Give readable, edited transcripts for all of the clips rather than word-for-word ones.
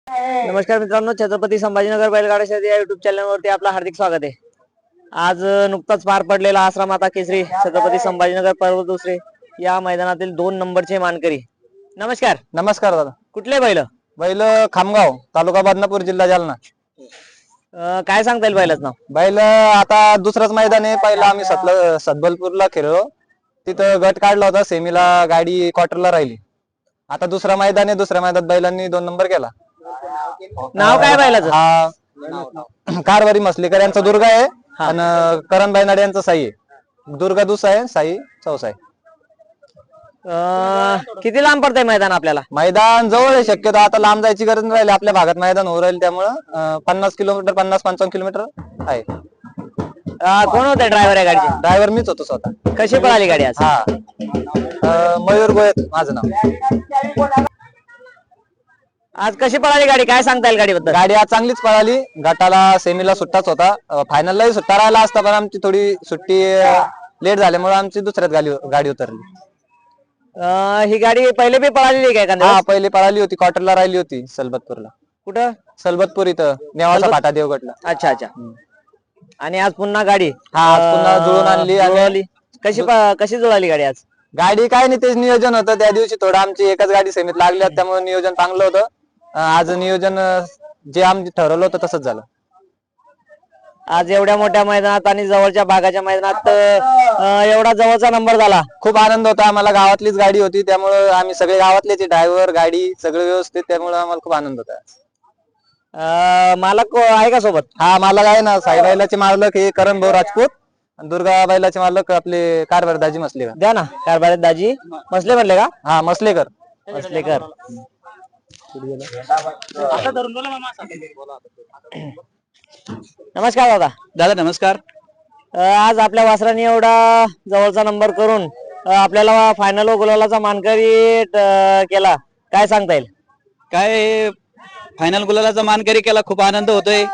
नमस्कार मित्रांनो, छत्रपती संभाजीनगर बैलगाडा शर्यत या युट्यूब चॅनलवरती आपलं हार्दिक स्वागत आहे। आज नुकताच पार पडलेला आसरा माता केसरी छत्रपती संभाजीनगर पर्व दुसरे या मैदानातील 2 नंबरचे मानकरी। नमस्कार। नमस्कार दादा। कुठले बैल? बैल खामगाव, तालुका बदनापूर, जिल्हा जालना। काय सांगता येईल बैलाचं नाव? बैल आता दुसरंच मैदान आहे। पहिला आम्ही सतबलपूरला खेळलो, तिथं गट काढला होता, सेमीला गाडी क्वार्टरला राहिली। आता दुसरा मैदान आहे, दुसऱ्या मैदानात बैलांनी 2 नंबर केला। नाव काय बैलाचं? हा कारभारी मसलीकर यांचा दुर्गा आहे आणि करण बैनाडे यांचा साई आहे। दुर्गा दुसरा आहे, साई चौसा आहे। किती लांब पडतंय मैदान आपल्याला? मैदान जवळ आहे, शक्यतो आता लांब जायची गरज नाही राहिली, आपल्या भागात मैदान होऊ राहील, त्यामुळे 50 किलोमीटर 50-55 किलोमीटर आहे। कोण होते ड्रायव्हर या गाडीचे? ड्रायव्हर मीच होतो स्वतः। कशी पळाली गाडी आज? मयूर गोयत माझं नाव। आज कशी पळाली गाडी, काय सांगता येईल गाडीबद्दल? गाडी आज चांगलीच पळाली। गटाला सेमीला सुट्टाच होता, फायनललाही सुट्टा राहिला असता, पण आमची थोडी सुट्टी लेट झाल्यामुळे आमची दुसऱ्यात गाडी उतरली। ही गाडी पहिले बी पळालेली आहे का? हा, पहिले पळाली होती, क्वार्टरला राहिली होती सलबतपूरला। कुठं? सलबतपूर इथं नेवासा फाटा देवगडला। अच्छा अच्छा। आणि आज पुन्हा गाडी? हा, आज पुन्हा जुळून आणली आणि कशी जुळाली गाडी आज? गाडी काय नाही, तेच नियोजन होतं त्या दिवशी, थोडं आमची एकच गाडी सेमीत लागली, त्यामुळे नियोजन चांगलं होतं। आज नियोजन जे आम्ही ठरवलं होतं तसंच झालं। आज एवढ्या मोठ्या मैदानात आणि जवळच्या भागाच्या मैदानात एवढा जवळचा नंबर झाला, खूप आनंद होता आम्हाला। गावातलीच गाडी होती, त्यामुळे आम्ही सगळे गावातलेच, ड्रायव्हर गाडी सगळं व्यवस्थित, त्यामुळे आम्हाला खूप आनंद होता। मालक आहे का सोबत? हा, मालक आहे ना, साई बैलाचे मालक हे करण भाऊ राजपूत, दुर्गा बैलाचे मालक आपले कारभार दाजी मसलेकर। द्या ना, कारभार दाजी मसले म्हणले का? हा, मसलेकर। नमस्कार दादा। दादा नमस्कार। आज आपल्या वासराने एवढा जवळचा नंबर करून आपल्याला फायनल व गुलालाचा मानकरी केला, काय सांगता येईल? काय फायनल गुलालाचा मानकरी केला, खूप आनंद होतोय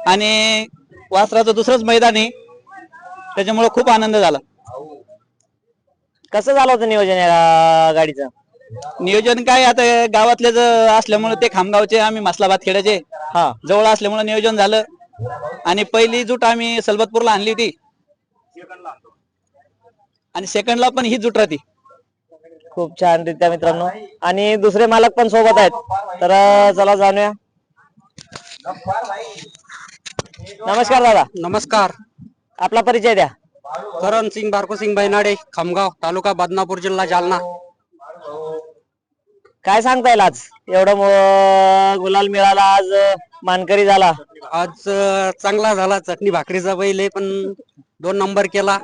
आणि वासराचं दुसरंच मैदान आहे, त्याच्यामुळे खूप आनंद झाला। कसं झालं होतं नियोजन या गाडीचं? नियोजन काय, आता गावातले असल्यामुळे ते खामगावचे, आम्ही मसलाबाद खेळाचे, हा, जवळ असल्यामुळे नियोजन झालं। आणि पहिली जुट आम्ही सलबतपूरला आणली होती आणि सेकंडला पण ही जुट राहती। खूप छान रित्या मित्रांनो, आणि दुसरे मालक पण सोबत आहेत, तर चला जाणूया। नमस्कार दादा। नमस्कार। आपला परिचय द्या। करण सिंग बारको सिंग बैनाडे, खामगाव, तालुका बदनापूर, जिल्हा जालना। काय सांगता येईल आज एवढं गुलाल मिळाला, आज मानकरी झाला? आज चांगला झाला, चटणी भाकरीचा बैल आहे, पण 2 नंबर केला।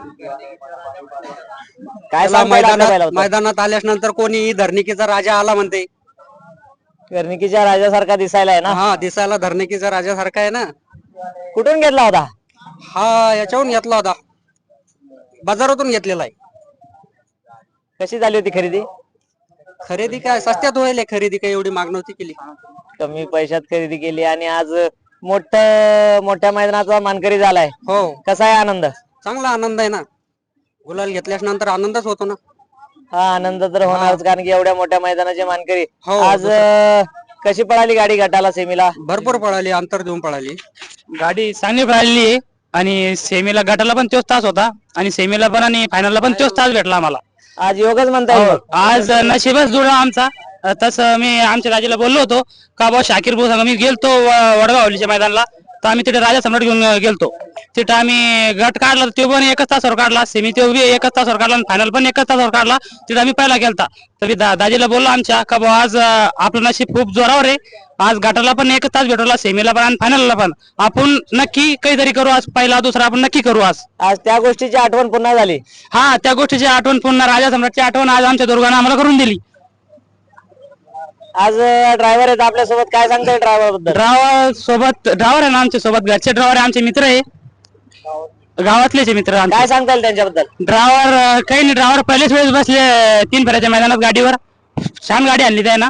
काय मैदानात आल्यानंतर कोणी धरणिकीचा राजा आला म्हणते। गर्निकीच्या राजासारखा दिसायला आहे ना? हा, दिसायला धरणिकीचा राजासारखा आहे ना। कुठून घेतला होता हा? याच्याहून घेतला होता, बाजारातून घेतलेला आहे। कशी झाली होती खरेदी? खरेदी काय सस्त्यात होईल, खरेदी काय एवढी माग नव्हती केली, कमी पैशात खरेदी केली आणि आज मोठ्या मैदानाचा मानकरी झालाय। हो। कसा आहे आनंद? चांगला आनंद आहे ना, गुलाल घेतल्यानंतर आनंदच होतो ना। हा, आनंद तर होणारच, कारण की एवढ्या मोठ्या मैदानाचे मानकरी। हो, आज कशी पळाली गाडी गटाला सेमीला? भरपूर पळाली, अंतर देऊन पळाली गाडी, चांगली पळाली। आणि सेमीला गटाला पण तोच तास होता आणि सेमीला पण आणि फायनलला पण तोच तास भेटला आम्हाला। आज योगच म्हणता येईल। आज नशीबच जुळला आमचा। तसं मी आमच्या राजाला बोललो होतो का बाबा शाकीर भाऊ सांगा, मी गेलतो वडगाव हवलीच्या मैदानाला, तर आम्ही तिथे राजा सम्राट घेऊन गेलतो, तिथं आम्ही गट काढला, तो पण एकच तासावर काढला, सेमी तो बी एकच तासावर काढला, फायनल पण एकच तासावर काढला, तिथं आम्ही पहिला गेलता। तर दाजीला बोललो आमच्या का बाबा आज आपलं नशीब खूप जोरावर आहे, आज गटाला पण एकच तास भेटवला, सेमीला पण आणि फायनलला पण आपण नक्की काहीतरी करू, आज पहिला दुसरा आपण नक्की करू। आज त्या गोष्टीची आठवण पुन्हा झाली। हा, त्या गोष्टीची आठवण पुन्हा, राजा सम्राटची आठवण आज आमच्या दुर्गाने आम्हाला करून दिली। आज ड्रायव्हर आहेत आपल्या सोबत, काय सांगताय ड्रायव्हर बद्दल? ड्रायव्हर आहे ना आमच्या सोबत, घरचे ड्रायव्हर आहे, आमचे मित्र आहे, गावातलेच मित्र। काय सांगता येईल त्यांच्याबद्दल? ड्रायव्हर काही नाही, ड्रायव्हर पहिलेच वेळेस बसले 3 फेऱ्याच्या मैदानात गाडीवर, छान गाडी आणली त्यानं,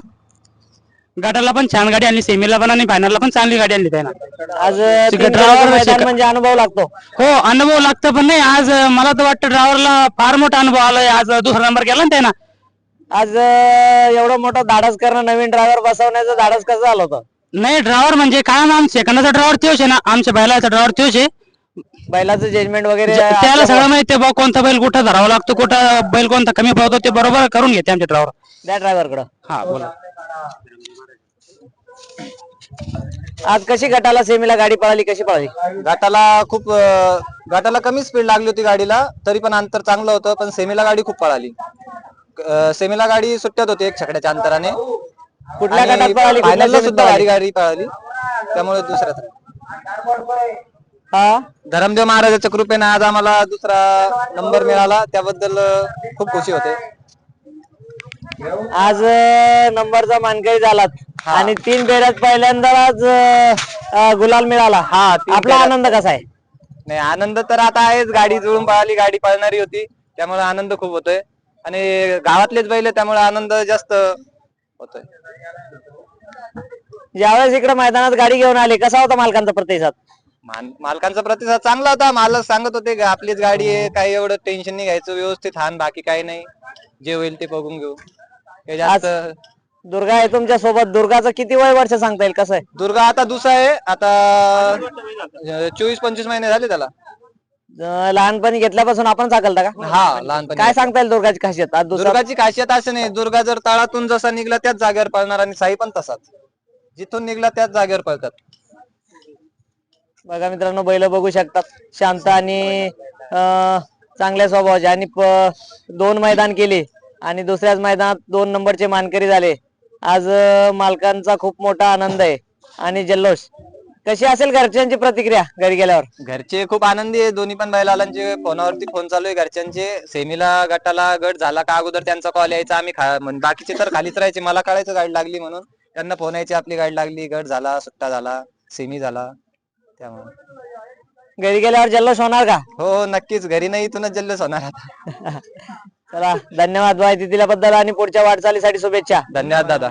गटाला पण छान गाडी आणली, सेमीला पण आणि फायनलला पण चांगली गाडी आणली त्यानं। आज ड्रायव्हर म्हणजे अनुभव लागतो। हो, अनुभव लागतो, पण नाही आज मला तर वाटतं ड्रायव्हरला फार मोठा अनुभव आलाय, आज दुसरा नंबर केला ना त्यानं, आज एवढं मोठं धाडस करणं, नवीन ड्रायव्हर बसवण्याचं धाडस कसं झालं होतं? नाही ड्रायव्हर म्हणजे काय ना सेकंदाचा ड्रायव्हर तोच आहे ना, आमच्या बैलाचा ड्रायव्हर तोच आहे. बैलाचं जजमेंट वगैरे त्याला असल्यामुळे सगळं माहिती आहे, कोणता बैल कुठं धरावा लागतो, कुठं बैल कोणता कमी पळतो ते बरोबर करून घेते आमचे ड्रायव्हर. त्या ड्रायव्हर कडं. हा बोला. आज कशी गटाला सेमीला गाडी पळाली, कशी पळाली? गटाला कमी स्पीड लागली होती गाडीला, तरी पण अंतर चांगलं होतं. पण सेमीला गाडी खूप पळाली. सेमीला गाडी सुट्ट्यात होती 1 छकड्याच्या अंतराने. कुठल्या गटात पळाली, कुठल्या फायनलला सेमीत सुद्धा पळाली? गाडी पळाली, त्यामुळे दुसऱ्यात हा, धरमदेव महाराजाच्या कृपेने आज आम्हाला दुसरा नंबर मिळाला, त्याबद्दल खूप खुशी होते. आज नंबरचा मानकरी झालात आणि 3 फेऱ्यात पहिल्यांदाच गुलाल मिळाला. हा, आपला आनंद कसा आहे? नाही, आनंद तर आता आहेच. गाडी जुळून पळाली, गाडी पळणारी होती, त्यामुळे आनंद खूप होतोय. आणि गावातलेच बैल, त्यामुळे आनंद जास्त होतोय. ज्यावेळेस इकडे मैदानात गाडी घेऊन आले, कसा होता मालकांचा प्रतिसाद? मालकांचा प्रतिसाद चांगला होता. मालक सांगत होते की आपलीच गाडी आहे, काही एवढं टेन्शन नाही घ्यायचं, व्यवस्थित हान, बाकी काही नाही, जे होईल ते बघून घेऊ. हे जास्त दुर्गा आहे तुमच्या सोबत. दुर्गाचं किती वर्ष सांगता येईल, कसं आहे? दुर्गा आता दुसरा आहे. आता 24-25 महिने झाले त्याला. लहानपणी घेतल्यापासून आपण चाकलता का? हा, लहानपणी. काय सांगता येईल दुर्गाची खासियत? आज दुसरा दुर्गाची खासियत असं नाही, दुर्गा जर तळातून जसा निघला त्याच जागेवर पळणार, आणि साई पण तसाच, जिथून निघला त्याच जागेवर पळतात. बघा मित्रांनो, बैल बघू शकतात, शांत आणि चांगल्या स्वभावाचे. आणि 2 मैदान केले आणि दुसऱ्याच मैदानात 2 नंबरचे मानकरी झाले. आज मालकांचा खूप मोठा आनंद आहे आणि जल्लोष. कशी असेल घरच्यांची प्रतिक्रिया घरी गेल्यावर? घरचे खूप आनंदी आहे. दोन्ही पण बैलांचे फोनावरती फोन चालू आहे घरच्यांचे. सेमीला गटाला गट झाला का अगोदर त्यांचा कॉल यायचा, आम्ही बाकीचे तर खालीच राहायचे. मला कळायचं गाडी लागली म्हणून, त्यांना फोन यायचे आपली गाडी लागली, गट झाला, सुट्टा झाला, सेमी झाला. त्यामुळे घरी गेल्यावर जल्लोष होणार का? हो, नक्कीच. घरी नाही, इथूनच जल्लोष होणार आता. चला, धन्यवाद माहिती दिल्याबद्दल आणि पुढच्या वाटचालीसाठी शुभेच्छा. धन्यवाद दादा.